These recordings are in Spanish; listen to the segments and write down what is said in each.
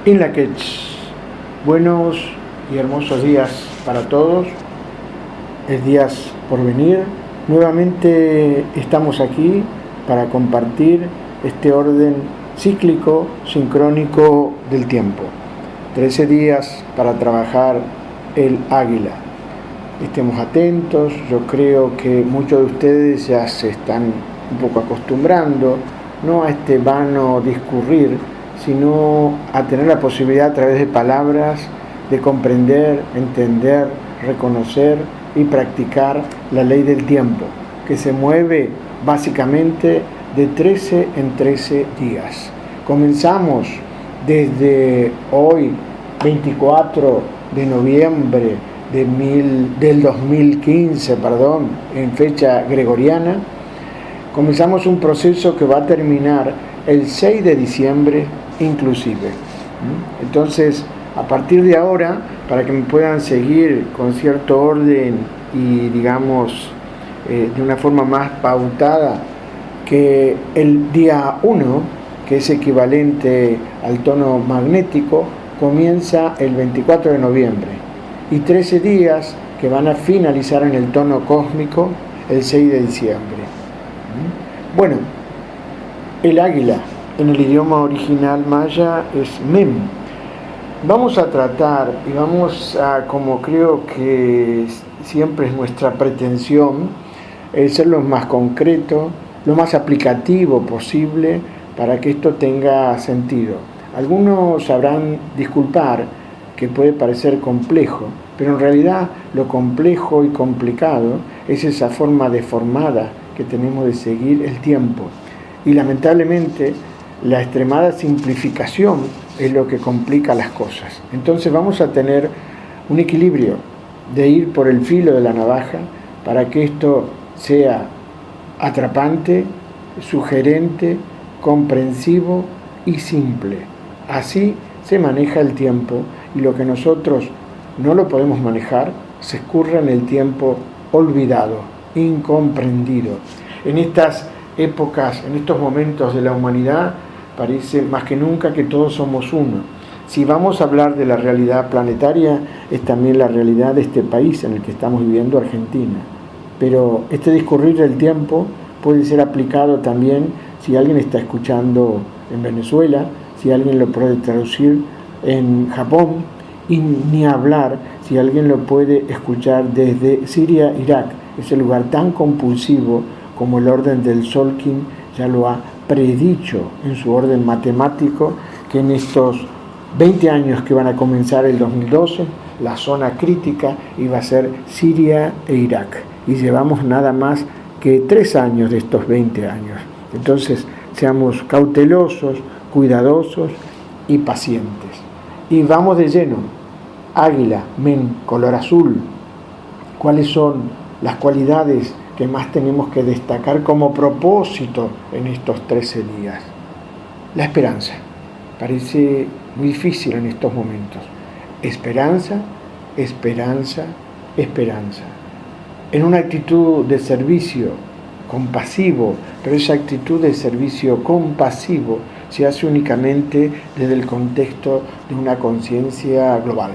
Inlaquech, buenos y hermosos días para todos, es días por venir. Nuevamente estamos aquí para compartir este orden cíclico, sincrónico del tiempo. 13 días para trabajar el águila. Estemos atentos, yo creo que muchos de ustedes ya se están un poco acostumbrando, no a este vano discurrir, sino a tener la posibilidad a través de palabras de comprender, entender, reconocer y practicar la ley del tiempo, que se mueve básicamente de 13 en 13 días. Comenzamos desde hoy, 24 de noviembre del 2015, en fecha gregoriana. Comenzamos un proceso que va a terminar el 6 de diciembre inclusive. Entonces, a partir de ahora, para que me puedan seguir con cierto orden y digamos de una forma más pautada, que el día 1, que es equivalente al tono magnético, comienza el 24 de noviembre y 13 días que van a finalizar en el tono cósmico el 6 de diciembre. Bueno, el águila en el idioma original maya es Mem. Vamos a tratar y vamos a, como creo que siempre es nuestra pretensión, ser lo más concreto, lo más aplicativo posible para que esto tenga sentido. Algunos sabrán disculpar que puede parecer complejo, pero en realidad lo complejo y complicado es esa forma deformada que tenemos de seguir el tiempo. Y lamentablemente la extremada simplificación es lo que complica las cosas. Entonces vamos a tener un equilibrio de ir por el filo de la navaja para que esto sea atrapante, sugerente, comprensivo y simple. Así se maneja el tiempo y lo que nosotros no lo podemos manejar se escurre en el tiempo olvidado, incomprendido. En estas épocas, en estos momentos de la humanidad, parece más que nunca que todos somos uno. Si vamos a hablar de la realidad planetaria, es también la realidad de este país en el que estamos viviendo, Argentina. Pero este discurrir del tiempo puede ser aplicado también si alguien está escuchando en Venezuela, si alguien lo puede traducir en Japón, y ni hablar si alguien lo puede escuchar desde Siria, Irak, ese lugar tan compulsivo como el orden del Solkin ya lo ha predicho en su orden matemático, que en estos 20 años que van a comenzar el 2012, la zona crítica iba a ser Siria e Irak. Y llevamos nada más que 3 años de estos 20 años. Entonces, seamos cautelosos, cuidadosos y pacientes. Y vamos de lleno. Águila, Men, color azul. ¿Cuáles son las cualidades que más tenemos que destacar como propósito en estos 13 días? La esperanza. Parece muy difícil en estos momentos. Esperanza, esperanza, esperanza. En una actitud de servicio compasivo, pero esa actitud de servicio compasivo se hace únicamente desde el contexto de una conciencia global.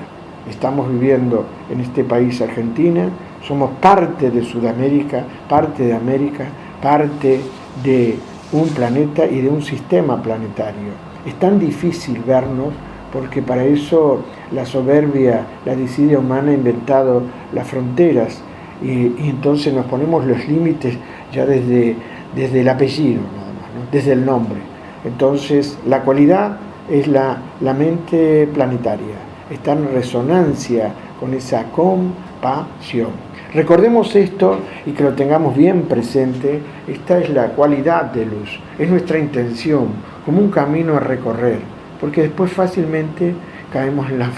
Estamos viviendo en este país, Argentina, somos parte de Sudamérica, parte de América, parte de un planeta y de un sistema planetario. Es tan difícil vernos porque para eso la soberbia, la desidia humana ha inventado las fronteras y entonces nos ponemos los límites ya desde el apellido, nada más, ¿no? Desde el nombre. Entonces la cualidad es la mente planetaria, está en resonancia con esa compasión. Recordemos esto y que lo tengamos bien presente. Esta es la cualidad de luz, es nuestra intención, como un camino a recorrer, porque después fácilmente caemos en las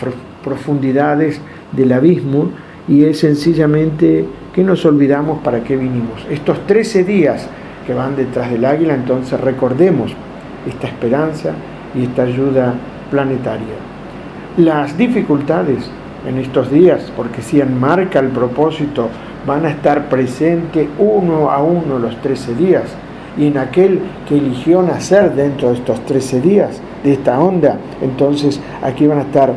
profundidades del abismo y es sencillamente que nos olvidamos para qué vinimos. Estos 13 días que van detrás del águila, entonces recordemos esta esperanza y esta ayuda planetaria. Las dificultades en estos días, porque si enmarca el propósito, van a estar presentes uno a uno los 13 días, y en aquel que eligió nacer dentro de estos 13 días, de esta onda, entonces aquí van a estar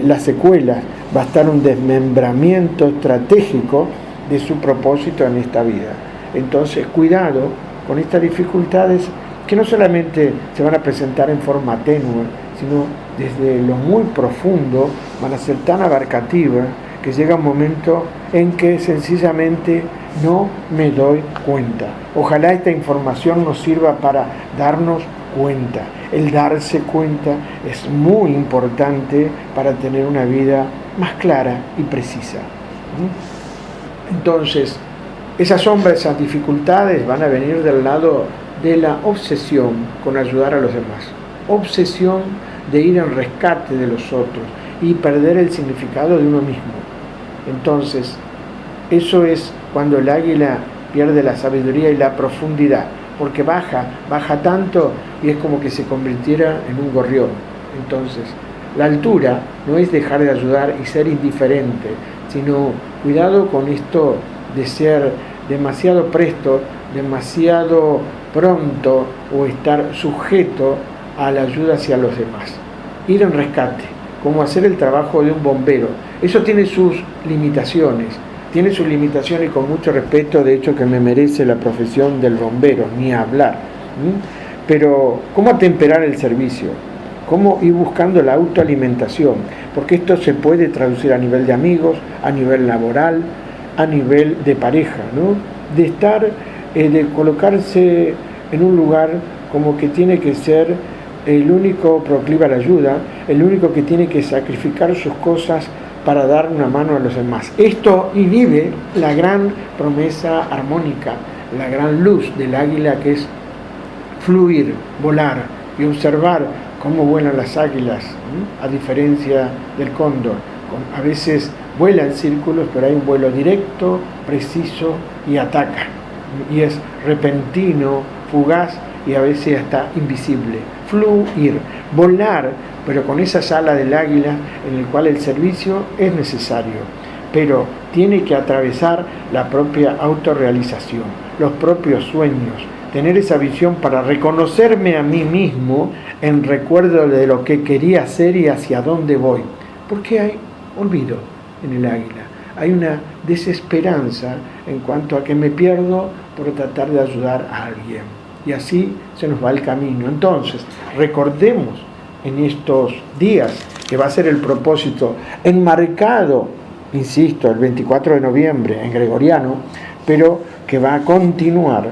las secuelas, va a estar un desmembramiento estratégico de su propósito en esta vida. Entonces, cuidado con estas dificultades que no solamente se van a presentar en forma tenue, sino desde lo muy profundo, van a ser tan abarcativas que llega un momento en que sencillamente no me doy cuenta. Ojalá esta información nos sirva para darnos cuenta. El darse cuenta es muy importante para tener una vida más clara y precisa. Entonces, esas sombras, esas dificultades van a venir del lado de la obsesión con ayudar a los demás. Obsesión de ir en rescate de los otros y perder el significado de uno mismo. Entonces, eso es cuando el águila pierde la sabiduría y la profundidad, porque baja tanto y es como que se convirtiera en un gorrión. Entonces, la altura no es dejar de ayudar y ser indiferente, sino cuidado con esto de ser demasiado presto, demasiado pronto o estar sujeto a la ayuda hacia los demás. Ir en rescate, como hacer el trabajo de un bombero. Eso tiene sus limitaciones, y con mucho respeto, de hecho, que me merece la profesión del bombero, ni hablar. Pero, ¿cómo atemperar el servicio? ¿Cómo ir buscando la autoalimentación? Porque esto se puede traducir a nivel de amigos, a nivel laboral, a nivel de pareja, ¿no? De estar, de colocarse en un lugar como que tiene que ser el único proclive a la ayuda, el único que tiene que sacrificar sus cosas para dar una mano a los demás. Esto inhibe la gran promesa armónica, la gran luz del águila, que es fluir, volar y observar cómo vuelan las águilas, a diferencia del cóndor. A veces vuela en círculos, pero hay un vuelo directo, preciso y ataca. Y es repentino, fugaz y a veces hasta invisible. Fluir, volar, pero con esa ala del águila en el cual el servicio es necesario, pero tiene que atravesar la propia autorrealización, los propios sueños, tener esa visión para reconocerme a mí mismo en recuerdo de lo que quería hacer y hacia dónde voy. Porque hay olvido en el águila, hay una desesperanza en cuanto a que me pierdo por tratar de ayudar a alguien. Y así se nos va el camino. Entonces, recordemos en estos días que va a ser el propósito enmarcado, insisto, el 24 de noviembre en gregoriano, pero que va a continuar,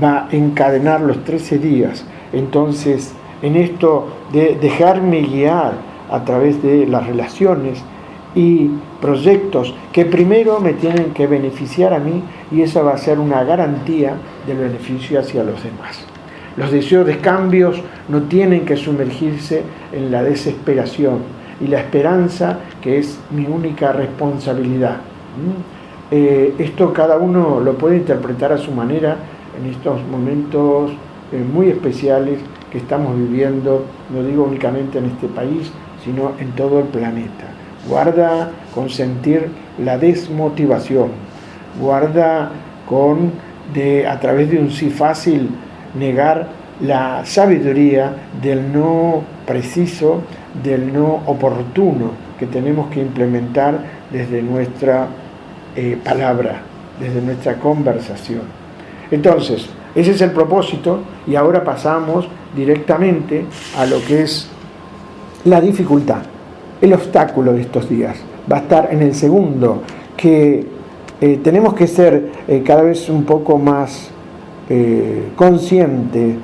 va a encadenar los 13 días. Entonces, en esto de dejarme guiar a través de las relaciones y proyectos que primero me tienen que beneficiar a mí, y esa va a ser una garantía del beneficio hacia los demás. Los deseos de cambios no tienen que sumergirse en la desesperación y la esperanza, que es mi única responsabilidad. Esto cada uno lo puede interpretar a su manera en estos momentos muy especiales que estamos viviendo, no digo únicamente en este país, sino en todo el planeta. Guarda con sentir la desmotivación, guarda con, a través de un sí fácil, negar la sabiduría del no preciso, del no oportuno que tenemos que implementar desde nuestra palabra, desde nuestra conversación. Entonces, ese es el propósito, y ahora pasamos directamente a lo que es la dificultad. El obstáculo de estos días va a estar en el segundo, que tenemos que ser cada vez un poco más conscientes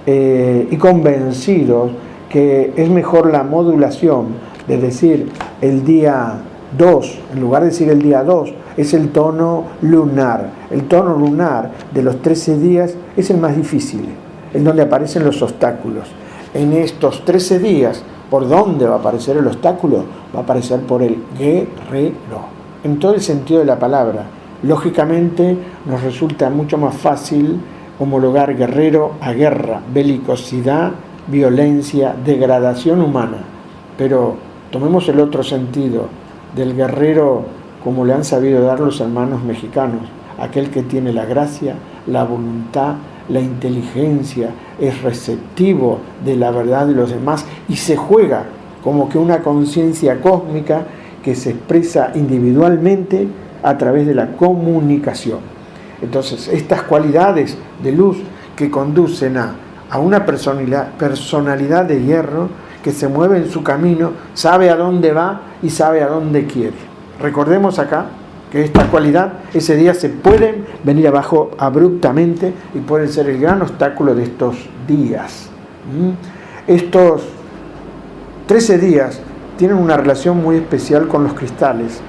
y convencidos que es mejor la modulación, de decir el día 2, en lugar de decir el día 2, es el tono lunar. El tono lunar de los 13 días es el más difícil, en donde aparecen los obstáculos. En estos 13 días, ¿por dónde va a aparecer el obstáculo? Va a aparecer por el guerrero, en todo el sentido de la palabra. Lógicamente nos resulta mucho más fácil homologar guerrero a guerra, belicosidad, violencia, degradación humana. Pero tomemos el otro sentido del guerrero, como le han sabido dar los hermanos mexicanos, aquel que tiene la gracia, la voluntad, la inteligencia, es receptivo de la verdad de los demás y se juega como que una conciencia cósmica que se expresa individualmente a través de la comunicación. Entonces, estas cualidades de luz que conducen a una personalidad de hierro que se mueve en su camino, sabe a dónde va y sabe a dónde quiere. Recordemos acá que esta cualidad, ese día se pueden venir abajo abruptamente y pueden ser el gran obstáculo de estos días. Estos 13 días tienen una relación muy especial con los cristales.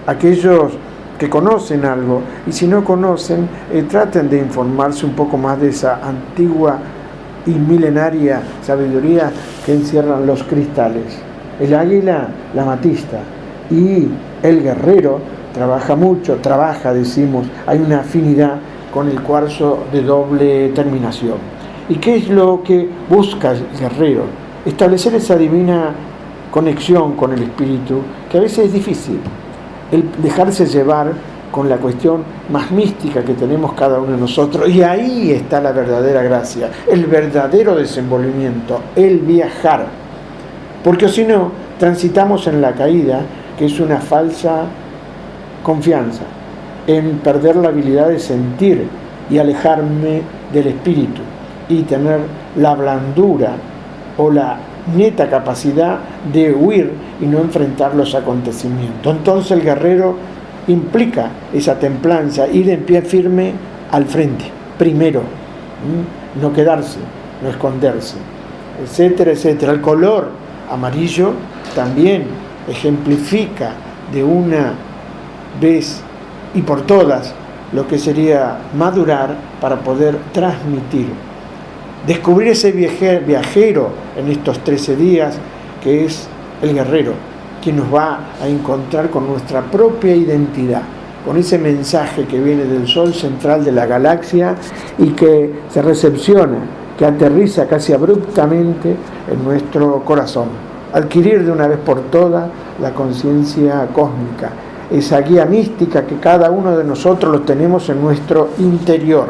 Aquellos que conocen algo, y si no conocen, traten de informarse un poco más de esa antigua y milenaria sabiduría que encierran los cristales. El águila, la amatista, y el guerrero decimos, hay una afinidad con el cuarzo de doble terminación. ¿Y qué es lo que busca el guerrero? Establecer esa divina conexión con el espíritu, que a veces es difícil. El dejarse llevar con la cuestión más mística que tenemos cada uno de nosotros, y ahí está la verdadera gracia, el verdadero desenvolvimiento, el viajar, porque si no, transitamos en la caída, que es una falsa confianza, en perder la habilidad de sentir y alejarme del espíritu, y tener la blandura o la neta capacidad de huir y no enfrentar los acontecimientos. Entonces el guerrero implica esa templanza, ir en pie firme al frente, primero, no quedarse, no esconderse, etcétera, etcétera. El color amarillo también ejemplifica de una vez y por todas lo que sería madurar para poder transmitir. Descubrir ese viajero en estos 13 días, que es el guerrero, quien nos va a encontrar con nuestra propia identidad, con ese mensaje que viene del sol central de la galaxia y que se recepciona, que aterriza casi abruptamente en nuestro corazón. Adquirir de una vez por todas la conciencia cósmica, esa guía mística que cada uno de nosotros lo tenemos en nuestro interior,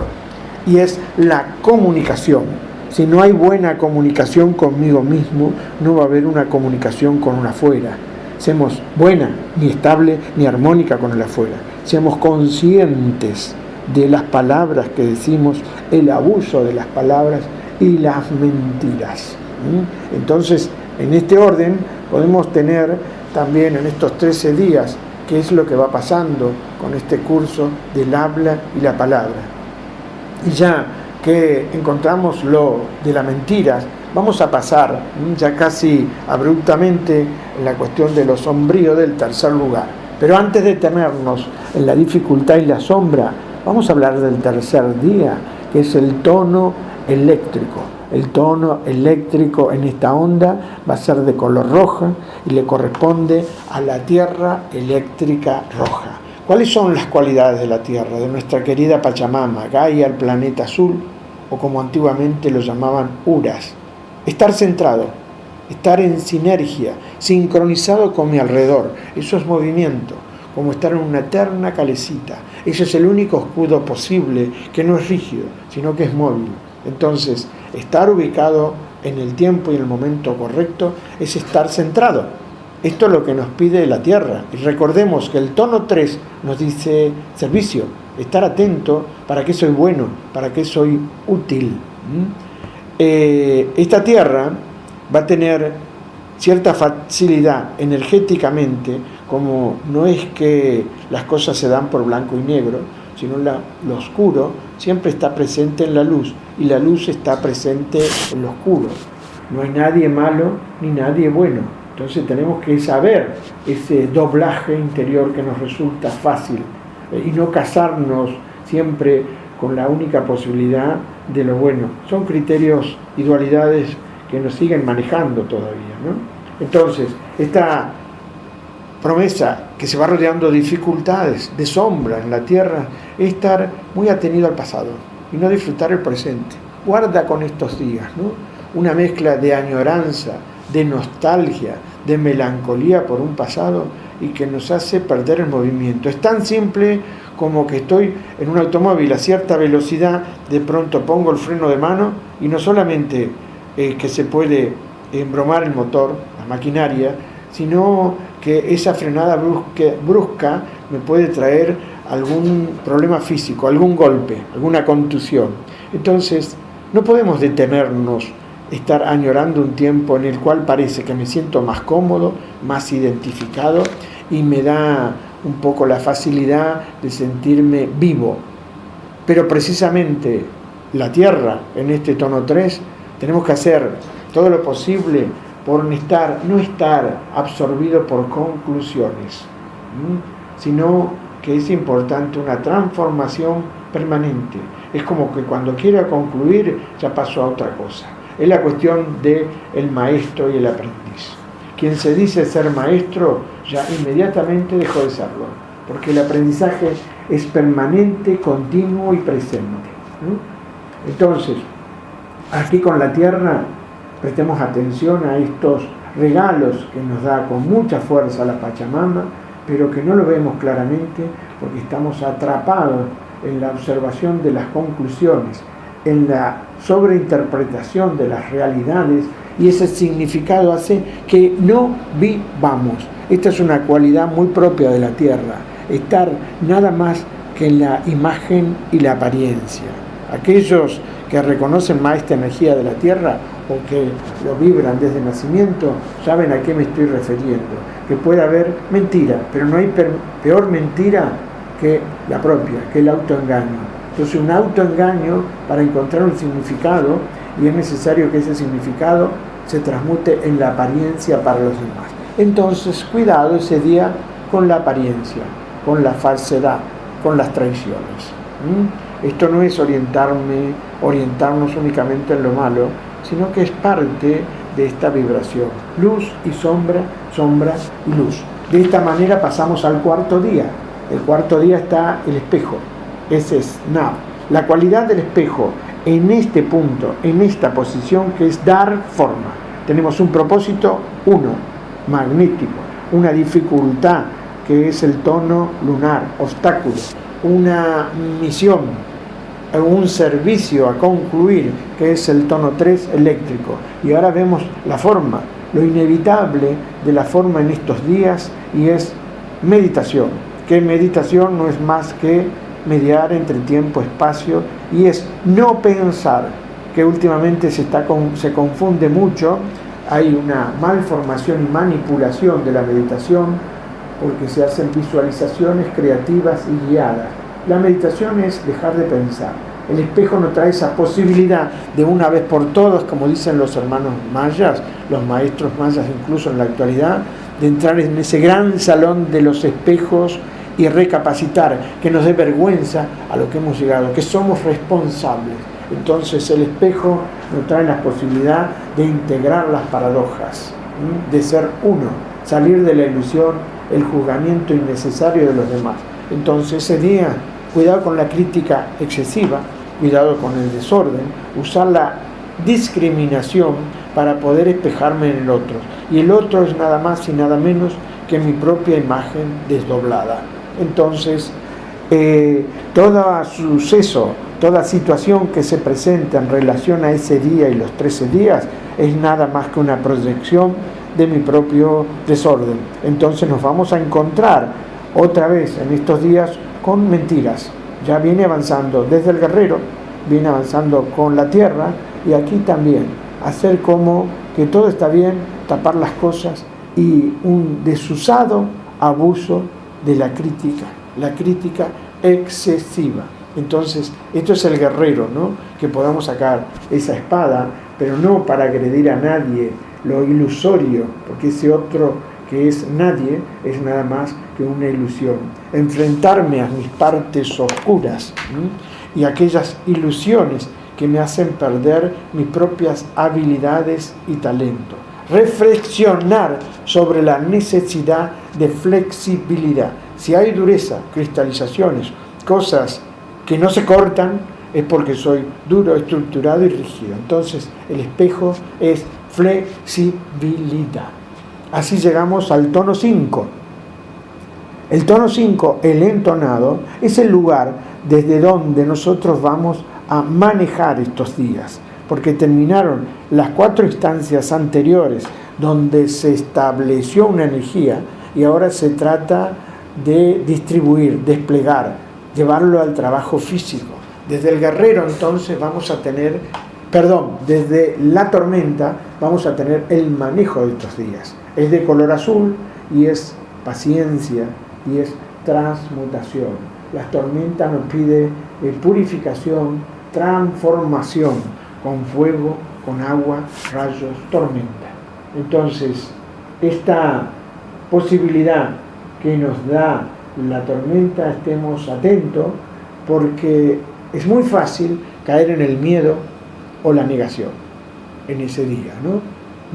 y es la comunicación. Si no hay buena comunicación conmigo mismo, no va a haber una comunicación con un afuera. Seamos buena, ni estable, ni armónica con el afuera. Seamos conscientes de las palabras que decimos, el abuso de las palabras y las mentiras. Entonces, en este orden, podemos tener también en estos 13 días qué es lo que va pasando con este curso del habla y la palabra. Y ya que encontramos lo de las mentiras, vamos a pasar ya casi abruptamente en la cuestión de lo sombrío del tercer lugar. Pero antes de detenernos en la dificultad y la sombra, vamos a hablar del tercer día, que es el tono eléctrico. El tono eléctrico en esta onda va a ser de color roja y le corresponde a la Tierra eléctrica roja. ¿Cuáles son las cualidades de la Tierra, de nuestra querida Pachamama, Gaia, el planeta azul, o como antiguamente lo llamaban, Uras? Estar centrado, estar en sinergia, sincronizado con mi alrededor. Eso es movimiento, como estar en una eterna calecita. Ese es el único escudo posible, que no es rígido, sino que es móvil. Entonces, estar ubicado en el tiempo y en el momento correcto es estar centrado. Esto es lo que nos pide la Tierra. Y recordemos que el tono 3 nos dice servicio, estar atento, para qué soy bueno, para qué soy útil. Esta Tierra va a tener cierta facilidad energéticamente, como no es que las cosas se dan por blanco y negro, sino lo oscuro siempre está presente en la luz, y la luz está presente en lo oscuro. No hay nadie malo ni nadie bueno. Entonces tenemos que saber ese doblaje interior que nos resulta fácil, y no casarnos siempre con la única posibilidad de lo bueno. Son criterios y dualidades que nos siguen manejando todavía, ¿no? Entonces, esta promesa que se va rodeando de dificultades, de sombra en la tierra, es estar muy atenido al pasado y no disfrutar el presente. Guarda con estos días, ¿no? Una mezcla de añoranza, de nostalgia, de melancolía por un pasado, y que nos hace perder el movimiento. Es tan simple como que estoy en un automóvil a cierta velocidad, de pronto pongo el freno de mano y no solamente que se puede embromar el motor, la maquinaria, sino que esa frenada brusca me puede traer algún problema físico, algún golpe, alguna contusión. Entonces, no podemos detenernos, estar añorando un tiempo en el cual parece que me siento más cómodo, más identificado y me da un poco la facilidad de sentirme vivo. Pero precisamente la Tierra, en este tono 3, tenemos que hacer todo lo posible por no estar absorbido por conclusiones, sino que es importante una transformación permanente. Es como que cuando quiera concluir ya pasó a otra cosa. Es la cuestión del maestro y el aprendiz. Quien se dice ser maestro ya inmediatamente dejó de serlo, porque el aprendizaje es permanente, continuo y presente. Entonces, aquí con la Tierra, prestemos atención a estos regalos que nos da con mucha fuerza la Pachamama, pero que no lo vemos claramente porque estamos atrapados en la observación de las conclusiones, en la sobreinterpretación de las realidades, y ese significado hace que no vivamos. Esta es una cualidad muy propia de la Tierra, estar nada más que en la imagen y la apariencia. Aquellos que reconocen más esta energía de la Tierra o que lo vibran desde el nacimiento, saben a qué me estoy refiriendo, que puede haber mentira, pero no hay peor mentira que la propia, que el autoengaño. Entonces un autoengaño para encontrar un significado, y es necesario que ese significado se transmute en la apariencia para los demás. Entonces cuidado ese día con la apariencia, con la falsedad, con las traiciones. Esto no es orientarnos únicamente en lo malo, sino que es parte de esta vibración. Luz y sombra, sombra y luz. De esta manera pasamos al cuarto día. El cuarto día está el espejo. Ese es Nav. La cualidad del espejo en este punto, en esta posición, que es dar forma. Tenemos un propósito, magnífico. Una dificultad, que es el tono lunar, obstáculo. Una misión, un servicio a concluir, que es el tono 3 eléctrico. Y ahora vemos la forma, lo inevitable de la forma en estos días, y es meditación. Que meditación no es más que mediar entre tiempo, espacio, y es no pensar, que últimamente se confunde mucho. Hay una malformación y manipulación de la meditación porque se hacen visualizaciones creativas y guiadas. La meditación es dejar de pensar. El espejo nos trae esa posibilidad de una vez por todas, como dicen los hermanos mayas, los maestros mayas incluso en la actualidad, de entrar en ese gran salón de los espejos y recapacitar, que nos dé vergüenza a lo que hemos llegado, que somos responsables. Entonces el espejo nos trae la posibilidad de integrar las paradojas, de ser uno, salir de la ilusión, el juzgamiento innecesario de los demás. Entonces ese día, cuidado con la crítica excesiva, cuidado con el desorden, usar la discriminación para poder espejarme en el otro. Y el otro es nada más y nada menos que mi propia imagen desdoblada. Entonces, todo suceso, toda situación que se presenta en relación a ese día y los 13 días es nada más que una proyección de mi propio desorden. Entonces nos vamos a encontrar otra vez en estos días con mentiras. Ya viene avanzando desde el guerrero, viene avanzando con la Tierra, y aquí también hacer como que todo está bien, tapar las cosas, y un desusado abuso de la crítica excesiva. Entonces, esto es el guerrero, ¿no? Que podamos sacar esa espada, pero no para agredir a nadie, lo ilusorio, porque ese otro que es nadie es nada más que una ilusión. Enfrentarme a mis partes oscuras y aquellas ilusiones que me hacen perder mis propias habilidades y talento. Reflexionar sobre la necesidad de flexibilidad. Si hay dureza, cristalizaciones, cosas que no se cortan, es porque soy duro, estructurado y rígido. Entonces, el espejo es flexibilidad. Así llegamos al tono 5. El tono 5, el entonado, es el lugar desde donde nosotros vamos a manejar estos días, porque terminaron las 4 instancias anteriores donde se estableció una energía y ahora se trata de distribuir, desplegar, llevarlo al trabajo físico. Desde el guerrero entonces vamos a tener, desde la tormenta vamos a tener el manejo de estos días. Es de color azul y es paciencia y es transmutación. La tormenta nos pide purificación, transformación, con fuego, con agua, rayos, tormenta. Entonces, esta posibilidad que nos da la tormenta, estemos atentos, porque es muy fácil caer en el miedo o la negación en ese día, ¿no?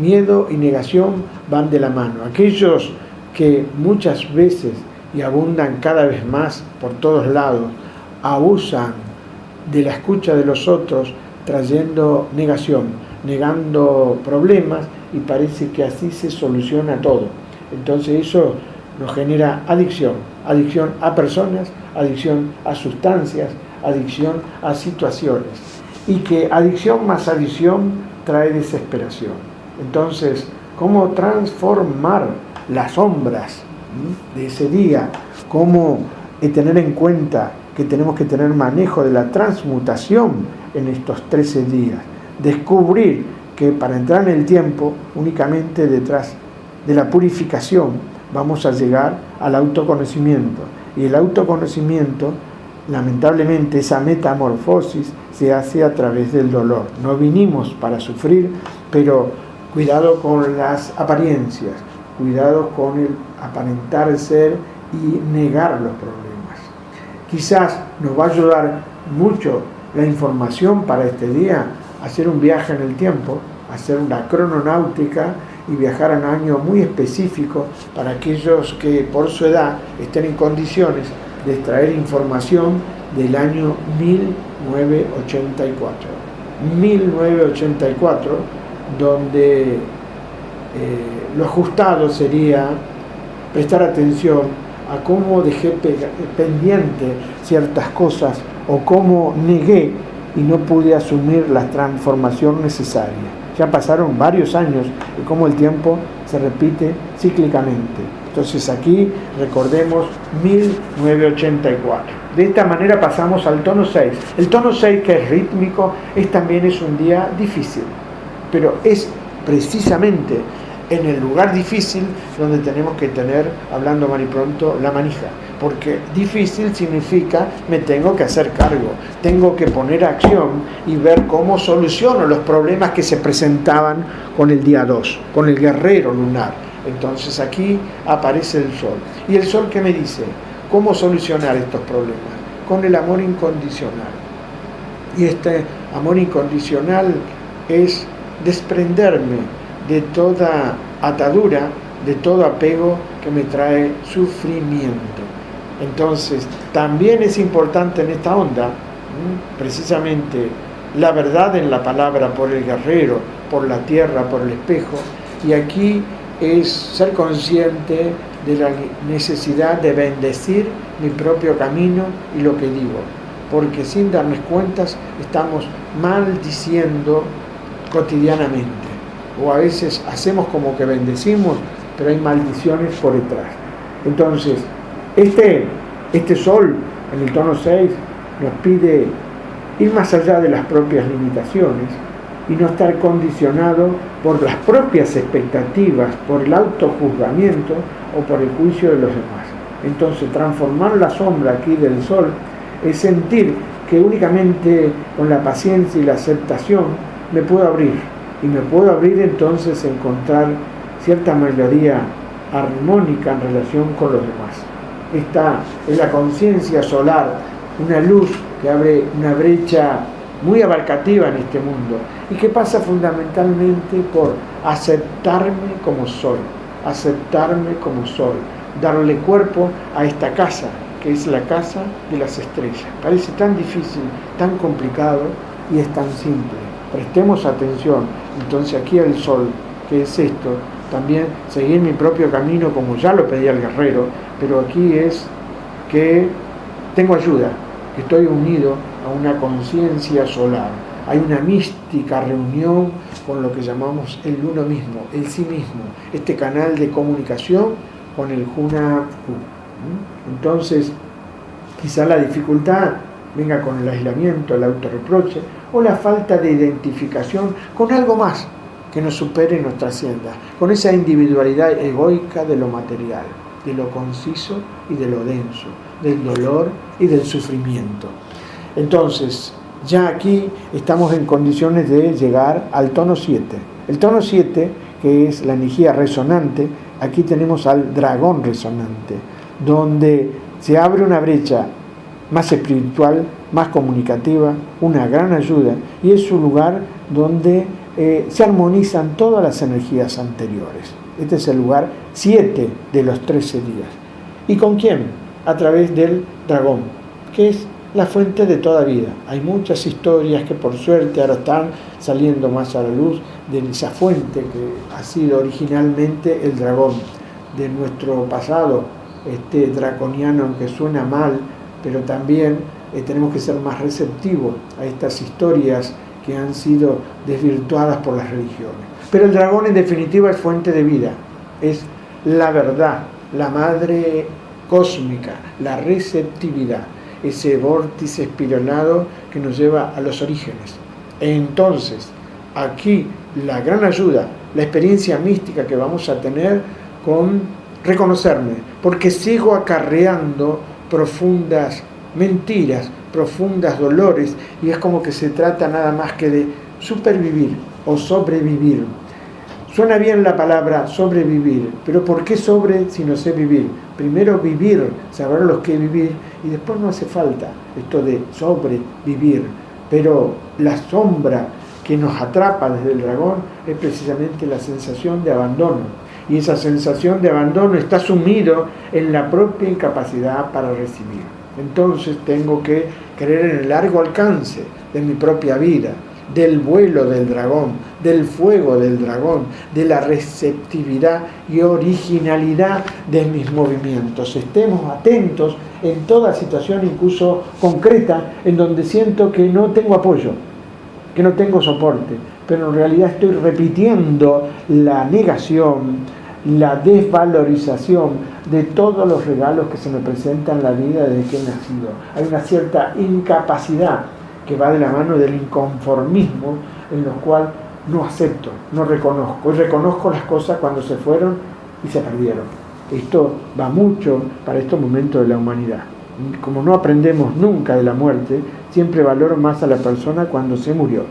Miedo y negación van de la mano. Aquellos que muchas veces y abundan cada vez más por todos lados, abusan de la escucha de los otros, trayendo negación, negando problemas, y parece que así se soluciona todo. Entonces eso nos genera adicción a personas, adicción a sustancias, adicción a situaciones, y que adicción más adicción trae desesperación. Entonces, ¿cómo transformar las sombras de ese día? ¿Cómo tener en cuenta que tenemos que tener manejo de la transmutación en estos 13 días? Descubrir que para entrar en el tiempo, únicamente detrás de la purificación vamos a llegar al autoconocimiento, y el autoconocimiento, lamentablemente, esa metamorfosis se hace a través del dolor. No vinimos para sufrir, pero cuidado con las apariencias, cuidado con el aparentar ser y negar los problemas. Quizás nos va a ayudar mucho la información para este día, hacer un viaje en el tiempo, hacer una crononáutica y viajar a un año muy específico para aquellos que por su edad estén en condiciones de extraer información del año 1984. 1984, donde lo ajustado sería prestar atención a cómo dejé pendiente ciertas cosas o cómo negué y no pude asumir la transformación necesaria. Ya pasaron varios años y cómo el tiempo se repite cíclicamente. Entonces aquí recordemos 1984. De esta manera pasamos al tono 6. El tono 6, que es rítmico, también es un día difícil, pero es precisamente en el lugar difícil donde tenemos que tener, hablando mal y pronto, la manija. Porque difícil significa me tengo que hacer cargo, tengo que poner acción y ver cómo soluciono los problemas que se presentaban con el día 2, con el guerrero lunar. Entonces aquí aparece el sol. ¿Y el sol qué me dice? ¿Cómo solucionar estos problemas? Con el amor incondicional. Y este amor incondicional es desprenderme de toda atadura, de todo apego que me trae sufrimiento. Entonces, también es importante en esta onda, precisamente, la verdad en la palabra por el guerrero, por la tierra, por el espejo, y aquí es ser consciente de la necesidad de bendecir mi propio camino y lo que digo, porque sin darnos cuentas estamos maldiciendo cotidianamente, o a veces hacemos como que bendecimos, pero hay maldiciones por detrás. Entonces, este sol en el tono 6 nos pide ir más allá de las propias limitaciones y no estar condicionado por las propias expectativas, por el autojuzgamiento o por el juicio de los demás. Entonces, transformar la sombra aquí del sol es sentir que únicamente con la paciencia y la aceptación me puedo abrir, y me puedo abrir entonces a encontrar cierta melodía armónica en relación con los demás. Esta es la conciencia solar, una luz que abre una brecha muy abarcativa en este mundo y que pasa fundamentalmente por aceptarme como soy, darle cuerpo a esta casa, que es la casa de las estrellas. Parece tan difícil, tan complicado y es tan simple. Prestemos atención. Entonces aquí el sol, que es esto, también seguir mi propio camino como ya lo pedía el guerrero, pero aquí es que tengo ayuda, que estoy unido a una conciencia solar. Hay una mística reunión con lo que llamamos el uno mismo, el sí mismo, este canal de comunicación con el Hunahpu. Entonces, quizá la dificultad venga con el aislamiento, el autorreproche o la falta de identificación con algo más que nos supere y nos trascienda, con esa individualidad egoica de lo material, de lo conciso y de lo denso, del dolor y del sufrimiento. Entonces, ya aquí estamos en condiciones de llegar al tono 7. El tono 7, que es la energía resonante, aquí tenemos al dragón resonante, donde se abre una brecha más espiritual, más comunicativa, una gran ayuda, y es un lugar donde se armonizan todas las energías anteriores. Este es el lugar 7 de los 13 días. ¿Y con quién? A través del dragón, que es la fuente de toda vida. Hay muchas historias que por suerte ahora están saliendo más a la luz de esa fuente que ha sido originalmente el dragón de nuestro pasado draconiano, aunque suena mal, pero también tenemos que ser más receptivos a estas historias que han sido desvirtuadas por las religiones. Pero el dragón en definitiva es fuente de vida, es la verdad, la madre cósmica, la receptividad, ese vórtice espiralado que nos lleva a los orígenes. Entonces, aquí la gran ayuda, la experiencia mística que vamos a tener con reconocerme, porque sigo acarreando profundas mentiras, profundas dolores, y es como que se trata nada más que de supervivir o sobrevivir. Suena bien la palabra sobrevivir, pero ¿por qué sobre si no sé vivir? Primero vivir, saber lo que es vivir, y después no hace falta esto de sobrevivir. Pero la sombra que nos atrapa desde el dragón es precisamente la sensación de abandono. Y esa sensación de abandono está sumido en la propia incapacidad para recibir. Entonces tengo que creer en el largo alcance de mi propia vida, del vuelo del dragón, del fuego del dragón, de la receptividad y originalidad de mis movimientos. Estemos atentos en toda situación, incluso concreta, en donde siento que no tengo apoyo, que no tengo soporte, pero en realidad estoy repitiendo la negación, la desvalorización de todos los regalos que se me presentan en la vida desde que he nacido. Hay una cierta incapacidad que va de la mano del inconformismo, en lo cual no acepto, no reconozco, y reconozco las cosas cuando se fueron y se perdieron. Esto va mucho para estos momentos de la humanidad. Como no aprendemos nunca de la muerte, siempre valoro más a la persona cuando se murió.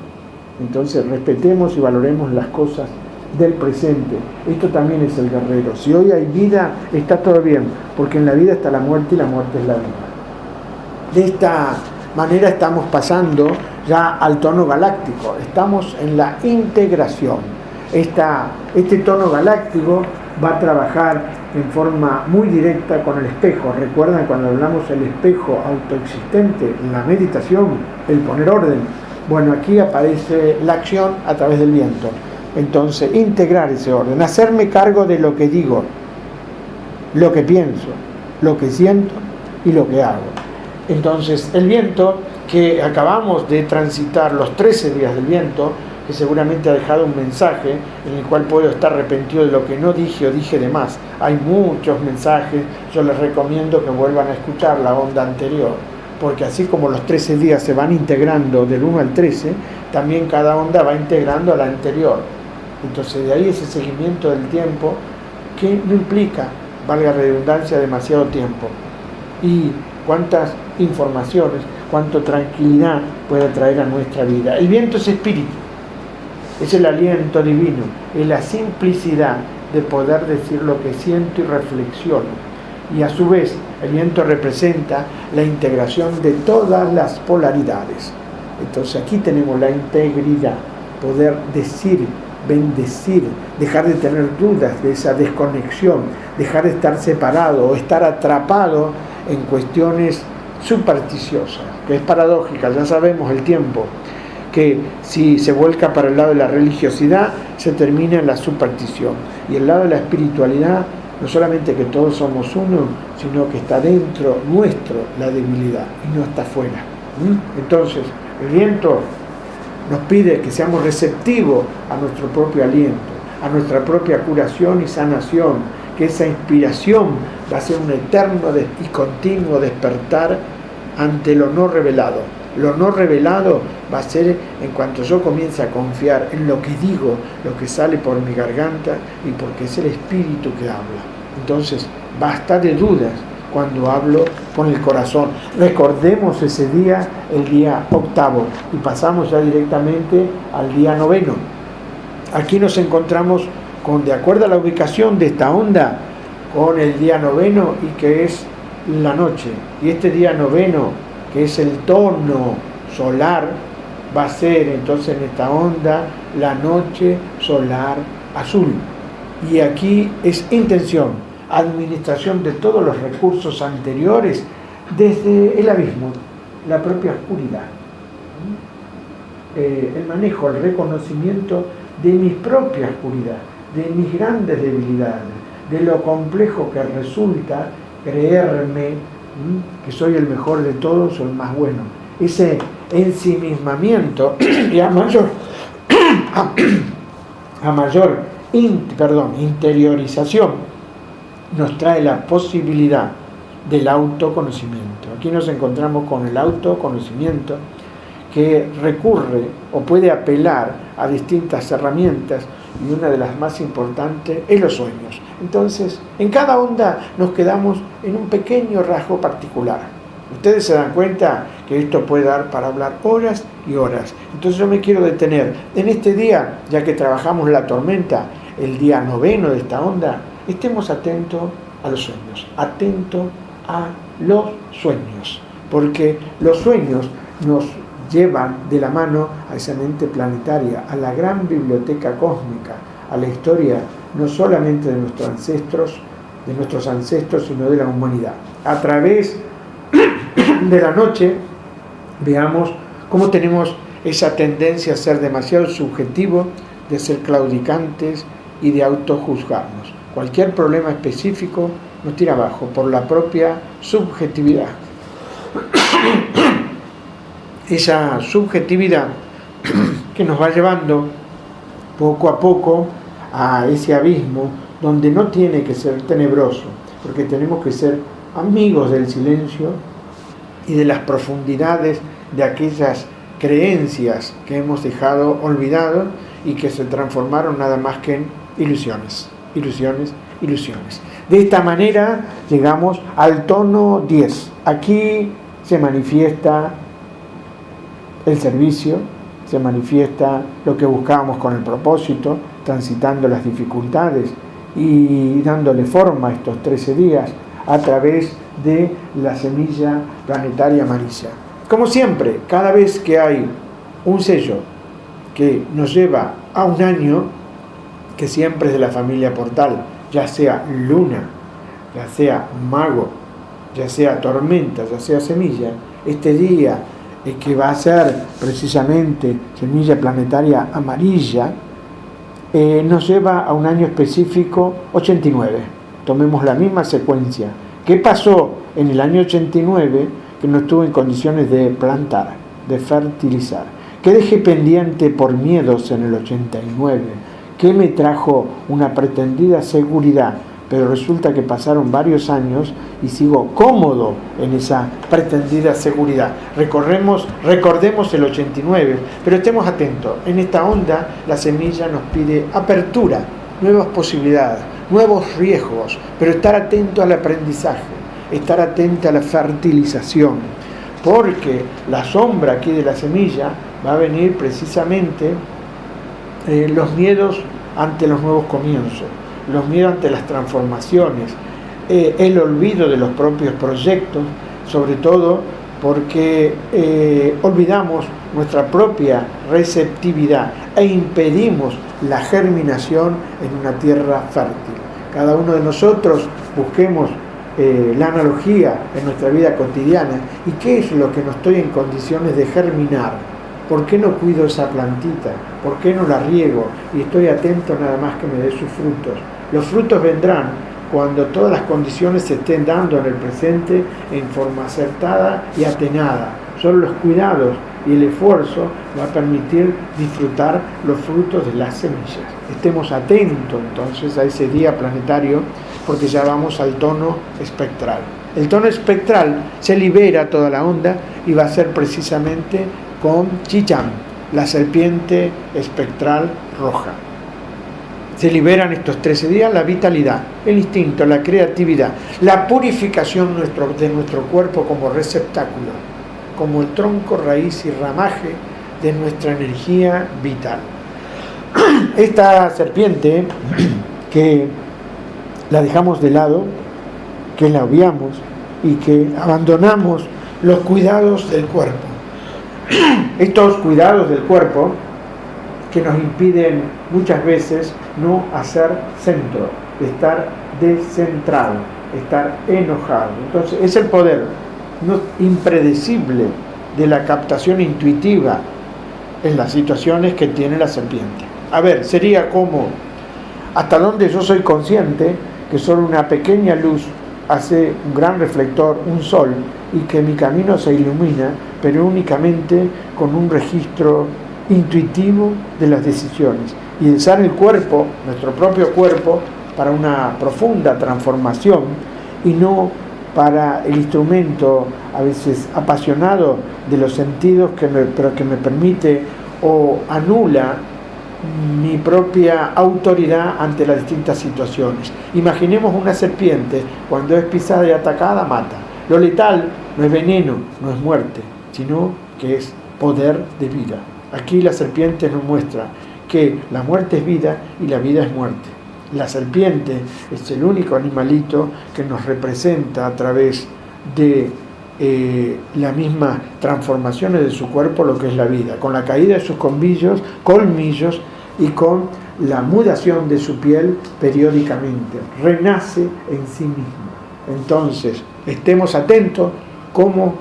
Entonces respetemos y valoremos las cosas del presente. Esto también es el guerrero. Si hoy hay vida, está todo bien, porque en la vida está la muerte y la muerte es la vida. De esta manera estamos pasando ya al tono galáctico, estamos en la integración. Este tono galáctico va a trabajar en forma muy directa con el espejo. ¿Recuerdan cuando hablamos del espejo autoexistente en la meditación, el poner orden? Bueno, aquí aparece la acción a través del viento. Entonces, integrar ese orden, hacerme cargo de lo que digo, lo que pienso, lo que siento y lo que hago. Entonces, el viento, que acabamos de transitar los 13 días del viento, que seguramente ha dejado un mensaje en el cual puedo estar arrepentido de lo que no dije o dije de más. Hay muchos mensajes, yo les recomiendo que vuelvan a escuchar la onda anterior, porque así como los 13 días se van integrando del 1 al 13, también cada onda va integrando a la anterior. Entonces de ahí ese seguimiento del tiempo que no implica, valga la redundancia, demasiado tiempo. Y cuántas informaciones, cuánta tranquilidad puede traer a nuestra vida. El viento es espíritu, es el aliento divino, es la simplicidad de poder decir lo que siento y reflexiono. Y a su vez el viento representa la integración de todas las polaridades. Entonces aquí tenemos la integridad, poder decir, bendecir, dejar de tener dudas de esa desconexión, dejar de estar separado o estar atrapado en cuestiones supersticiosas, que es paradójica. Ya sabemos el tiempo, que si se vuelca para el lado de la religiosidad, se termina en la superstición, y el lado de la espiritualidad no solamente que todos somos uno, sino que está dentro nuestro la debilidad y no está afuera. Entonces, el viento nos pide que seamos receptivos a nuestro propio aliento, a nuestra propia curación y sanación, que esa inspiración va a ser un eterno y continuo despertar ante lo no revelado. Lo no revelado va a ser en cuanto yo comience a confiar en lo que digo, lo que sale por mi garganta, y porque es el Espíritu que habla. Entonces, basta de dudas cuando hablo con el corazón. Recordemos ese día, el día 8, y pasamos ya directamente al día 9. Aquí nos encontramos con, de acuerdo a la ubicación de esta onda, con el día 9, y que es la noche. Y este día 9, que es el tono solar, va a ser entonces en esta onda la noche solar azul. Y aquí es intención, administración de todos los recursos anteriores desde el abismo, la propia oscuridad. El manejo, el reconocimiento de mi propia oscuridad, de mis grandes debilidades, de lo complejo que resulta creerme que soy el mejor de todos o el más bueno. Ese ensimismamiento y a mayor interiorización nos trae la posibilidad del autoconocimiento. Aquí nos encontramos con el autoconocimiento, que recurre o puede apelar a distintas herramientas, y una de las más importantes es los sueños. Entonces, en cada onda nos quedamos en un pequeño rasgo particular. Ustedes se dan cuenta que esto puede dar para hablar horas y horas. Entonces yo me quiero detener en este día, ya que trabajamos la tormenta, el día 9 de esta onda. Estemos atentos a los sueños, atentos a los sueños, porque los sueños nos llevan de la mano a esa mente planetaria, a la gran biblioteca cósmica, a la historia no solamente de nuestros ancestros, sino de la humanidad. A través de la noche, veamos cómo tenemos esa tendencia a ser demasiado subjetivos, de ser claudicantes y de autojuzgarnos. Cualquier problema específico nos tira abajo por la propia subjetividad. Esa subjetividad que nos va llevando poco a poco a ese abismo donde no tiene que ser tenebroso, porque tenemos que ser amigos del silencio y de las profundidades de aquellas creencias que hemos dejado olvidadas y que se transformaron nada más que en ilusiones. De esta manera llegamos al tono 10. Aquí se manifiesta el servicio, se manifiesta lo que buscábamos con el propósito, transitando las dificultades y dándole forma a estos 13 días a través de la semilla planetaria amarilla. Como siempre, cada vez que hay un sello que nos lleva a un año, que siempre es de la familia Portal, ya sea luna, ya sea mago, ya sea tormenta, ya sea semilla, este día que va a ser precisamente semilla planetaria amarilla, nos lleva a un año específico 89. Tomemos la misma secuencia. ¿Qué pasó en el año 89 que no estuve en condiciones de plantar, de fertilizar? ¿Qué dejé pendiente por miedos en el 89? ¿Qué me trajo una pretendida seguridad? Pero resulta que pasaron varios años y sigo cómodo en esa pretendida seguridad. Recordemos el 89, pero estemos atentos. En esta onda la semilla nos pide apertura, nuevas posibilidades, nuevos riesgos, pero estar atento al aprendizaje, estar atento a la fertilización, porque la sombra aquí de la semilla va a venir precisamente los miedos ante los nuevos comienzos, los miedos ante las transformaciones, el olvido de los propios proyectos, sobre todo porque olvidamos nuestra propia receptividad e impedimos la germinación en una tierra fértil. Cada uno de nosotros busquemos la analogía en nuestra vida cotidiana y qué es lo que no estoy en condiciones de germinar. ¿Por qué no cuido esa plantita? ¿Por qué no la riego? Y estoy atento nada más que me dé sus frutos. Los frutos vendrán cuando todas las condiciones se estén dando en el presente en forma acertada y atenada. Solo los cuidados y el esfuerzo va a permitir disfrutar los frutos de las semillas. Estemos atentos entonces a ese día planetario, porque ya vamos al tono espectral. El tono espectral se libera toda la onda y va a ser precisamente con Chichán, la serpiente espectral roja. Se liberan estos 13 días la vitalidad, el instinto, la creatividad, la purificación de nuestro cuerpo como receptáculo, como el tronco, raíz y ramaje de nuestra energía vital. Esta serpiente que la dejamos de lado, que la obviamos y que abandonamos los cuidados del cuerpo. Estos cuidados del cuerpo que nos impiden muchas veces no hacer centro, estar descentrado, estar enojado. Entonces es el poder impredecible de la captación intuitiva en las situaciones que tiene la serpiente. A ver, sería como hasta donde yo soy consciente que solo una pequeña luz hace un gran reflector, un sol, y que mi camino se ilumina, pero únicamente con un registro intuitivo de las decisiones, y usar el cuerpo, nuestro propio cuerpo, para una profunda transformación y no para el instrumento a veces apasionado de los sentidos pero que me permite o anula mi propia autoridad ante las distintas situaciones. Imaginemos una serpiente, cuando es pisada y atacada, mata. Lo letal no es veneno, no es muerte, sino que es poder de vida. Aquí la serpiente nos muestra que la muerte es vida y la vida es muerte. La serpiente es el único animalito que nos representa a través de las mismas transformaciones de su cuerpo lo que es la vida, con la caída de sus colmillos y con la mudación de su piel periódicamente. Renace en sí mismo. Entonces, estemos atentos cómo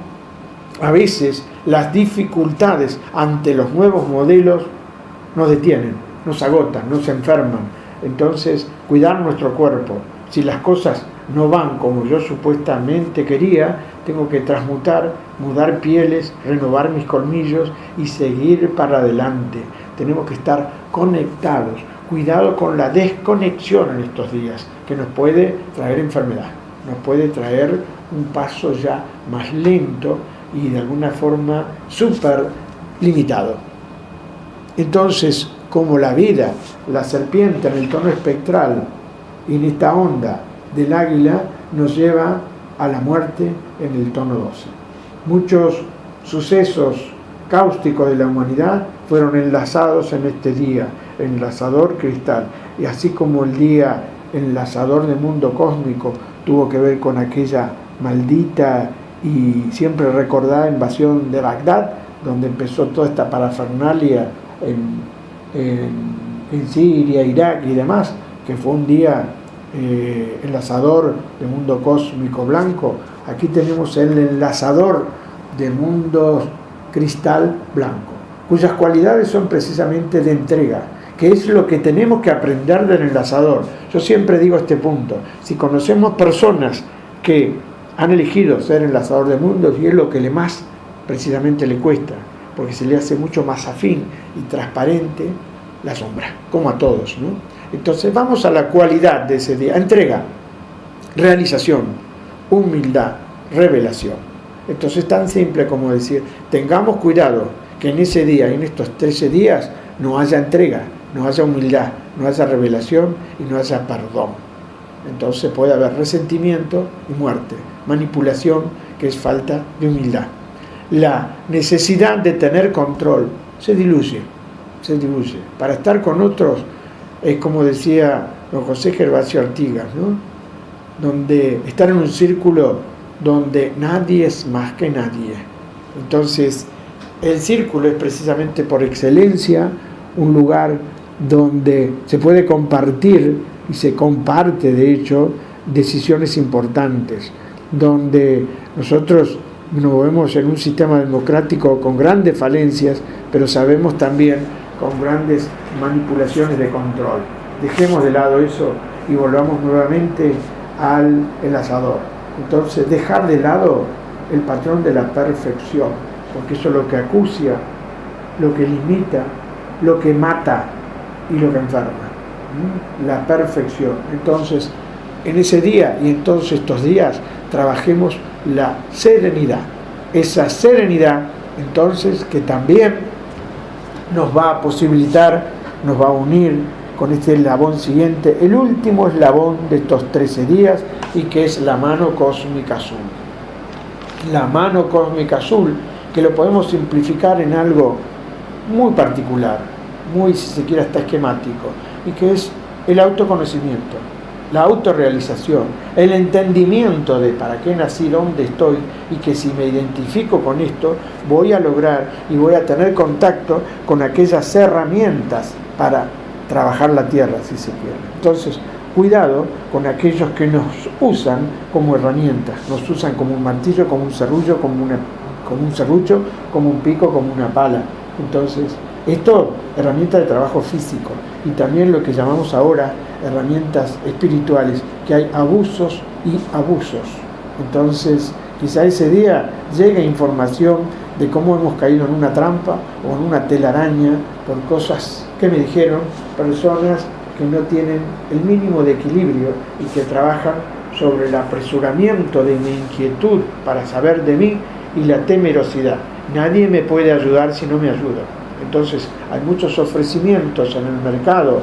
a veces las dificultades ante los nuevos modelos nos detienen, nos agotan, nos enferman. Entonces, cuidar nuestro cuerpo. Si las cosas no van como yo supuestamente quería, tengo que transmutar, mudar pieles, renovar mis colmillos y seguir para adelante. Tenemos que estar conectados. Cuidado con la desconexión en estos días, que nos puede traer enfermedad, nos puede traer un paso ya más lento y de alguna forma súper limitado. Entonces, como la vida, la serpiente en el tono espectral y en esta onda del águila nos lleva a la muerte en el tono 12. Muchos sucesos cáusticos de la humanidad fueron enlazados en este día, enlazador cristal, y así como el día enlazador del mundo cósmico tuvo que ver con aquella maldita y siempre recordada invasión de Bagdad, donde empezó toda esta parafernalia en Siria, Irak y demás, que fue un día enlazador del mundo cósmico blanco. Aquí tenemos el enlazador de mundo cristal blanco, cuyas cualidades son precisamente de entrega, que es lo que tenemos que aprender del enlazador. Yo siempre digo este punto: si conocemos personas que han elegido ser enlazador de mundos, y es lo que más precisamente le cuesta, porque se le hace mucho más afín y transparente la sombra, como a todos, ¿no? Entonces vamos a la cualidad de ese día: entrega, realización, humildad, revelación. Entonces, tan simple como decir, tengamos cuidado que en ese día, en estos 13 días, no haya entrega, no haya humildad, no haya revelación y no haya perdón. Entonces puede haber resentimiento y muerte, manipulación, que es falta de humildad. La necesidad de tener control se diluye. Para estar con otros, es como decía don José Gervasio Artigas, ¿no? Donde estar en un círculo donde nadie es más que nadie. Entonces, el círculo es precisamente por excelencia un lugar donde se puede compartir, y se comparte de hecho, decisiones importantes, donde nosotros nos vemos en un sistema democrático con grandes falencias, pero sabemos también con grandes manipulaciones de control. Dejemos de lado eso y volvamos nuevamente al enlazador. Entonces, dejar de lado el patrón de la perfección, porque eso es lo que acucia, lo que limita, lo que mata y lo que enferma. La perfección. Entonces, en ese día y en todos estos días, trabajemos la serenidad. Esa serenidad, entonces, que también nos va a posibilitar, nos va a unir con este eslabón siguiente, el último eslabón de estos 13 días, y que es la mano cósmica azul. La mano cósmica azul, que lo podemos simplificar en algo muy particular, muy, si se quiere, hasta esquemático, y que es el autoconocimiento, la autorrealización, el entendimiento de para qué nací, dónde estoy, y que si me identifico con esto, voy a lograr y voy a tener contacto con aquellas herramientas para trabajar la tierra, si se quiere. Entonces, cuidado con aquellos que nos usan como herramientas, nos usan como un martillo, como un serrullo, como un serrucho, como un pico, como una pala. Entonces, esto, herramientas de trabajo físico, y también lo que llamamos ahora herramientas espirituales, que hay abusos y abusos. Entonces, quizá ese día llegue información de cómo hemos caído en una trampa o en una telaraña por cosas que me dijeron personas que no tienen el mínimo de equilibrio y que trabajan sobre el apresuramiento de mi inquietud para saber de mí y la temerosidad. Nadie me puede ayudar si no me ayuda. Entonces, hay muchos ofrecimientos en el mercado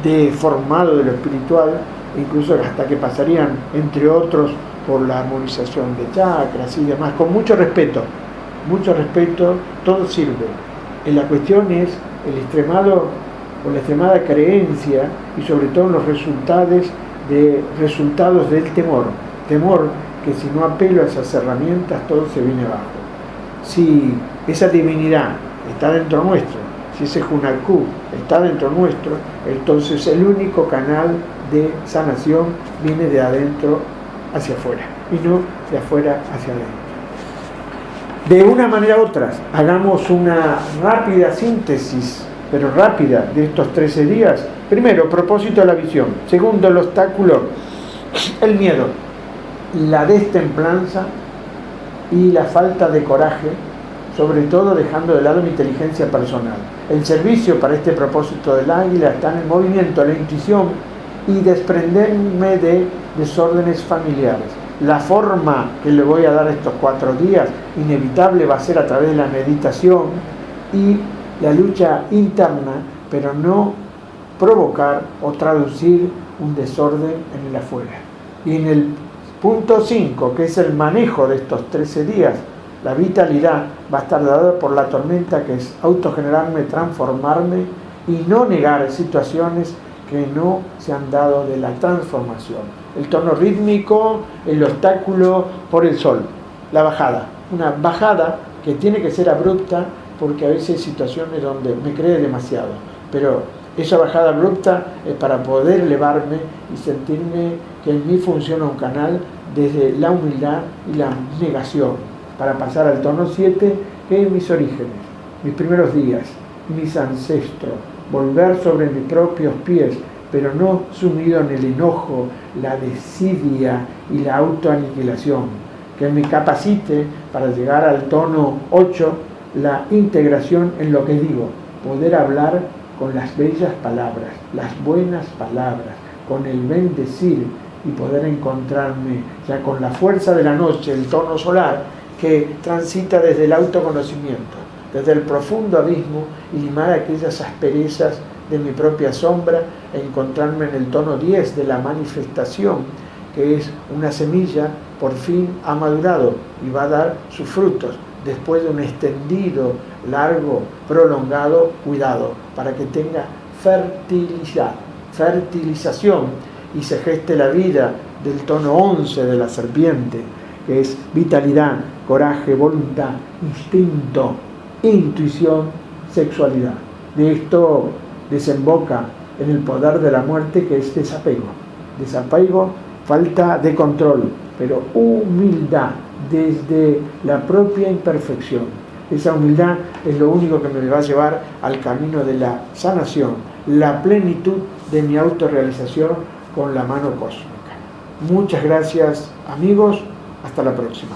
de formado de lo espiritual, incluso hasta que pasarían, entre otros, por la armonización de chakras y demás, con mucho respeto, todo sirve. La cuestión es el extremado o la extremada creencia, y sobre todo los resultados del temor que si no apelo a esas herramientas todo se viene abajo. Si esa divinidad está dentro nuestro, si ese Hunalku está dentro nuestro, entonces el único canal de sanación viene de adentro hacia afuera y no de afuera hacia adentro. De una manera u otra, hagamos una rápida síntesis, pero rápida, de estos 13 días. Primero, propósito de la visión. Segundo, el obstáculo, el miedo, la destemplanza y la falta de coraje, sobre todo dejando de lado mi inteligencia personal. El servicio para este propósito del águila está en el movimiento, la intuición y desprenderme de desórdenes familiares. La forma que le voy a dar estos 4 días, inevitable, va a ser a través de la meditación y la lucha interna, pero no provocar o traducir un desorden en el afuera. Y en el punto 5, que es el manejo de estos 13 días, la vitalidad va a estar dada por la tormenta, que es autogenerarme, transformarme y no negar situaciones que no se han dado de la transformación. El tono rítmico, el obstáculo por el sol, la bajada. Una bajada que tiene que ser abrupta, porque a veces hay situaciones donde me cree demasiado. Pero esa bajada abrupta es para poder elevarme y sentirme que en mí funciona un canal desde la humildad y la negación, para pasar al tono 7, que es mis orígenes, mis primeros días, mis ancestros, volver sobre mis propios pies, pero no sumido en el enojo, la desidia y la autoaniquilación, que me capacite para llegar al tono 8, la integración en lo que digo, poder hablar con las bellas palabras, las buenas palabras, con el bendecir y poder encontrarme ya con la fuerza de la noche, el tono solar, que transita desde el autoconocimiento, desde el profundo abismo, y limar aquellas asperezas de mi propia sombra e encontrarme en el tono 10 de la manifestación, que es una semilla, por fin ha madurado y va a dar sus frutos después de un extendido, largo, prolongado cuidado, para que tenga fertilización y se geste la vida del tono 11 de la serpiente, que es vitalidad, coraje, voluntad, instinto, intuición, sexualidad. De esto desemboca en el poder de la muerte, que es desapego, falta de control, pero humildad desde la propia imperfección. Esa humildad es lo único que me va a llevar al camino de la sanación, la plenitud de mi autorrealización con la mano cósmica. Muchas gracias, amigos. Hasta la próxima.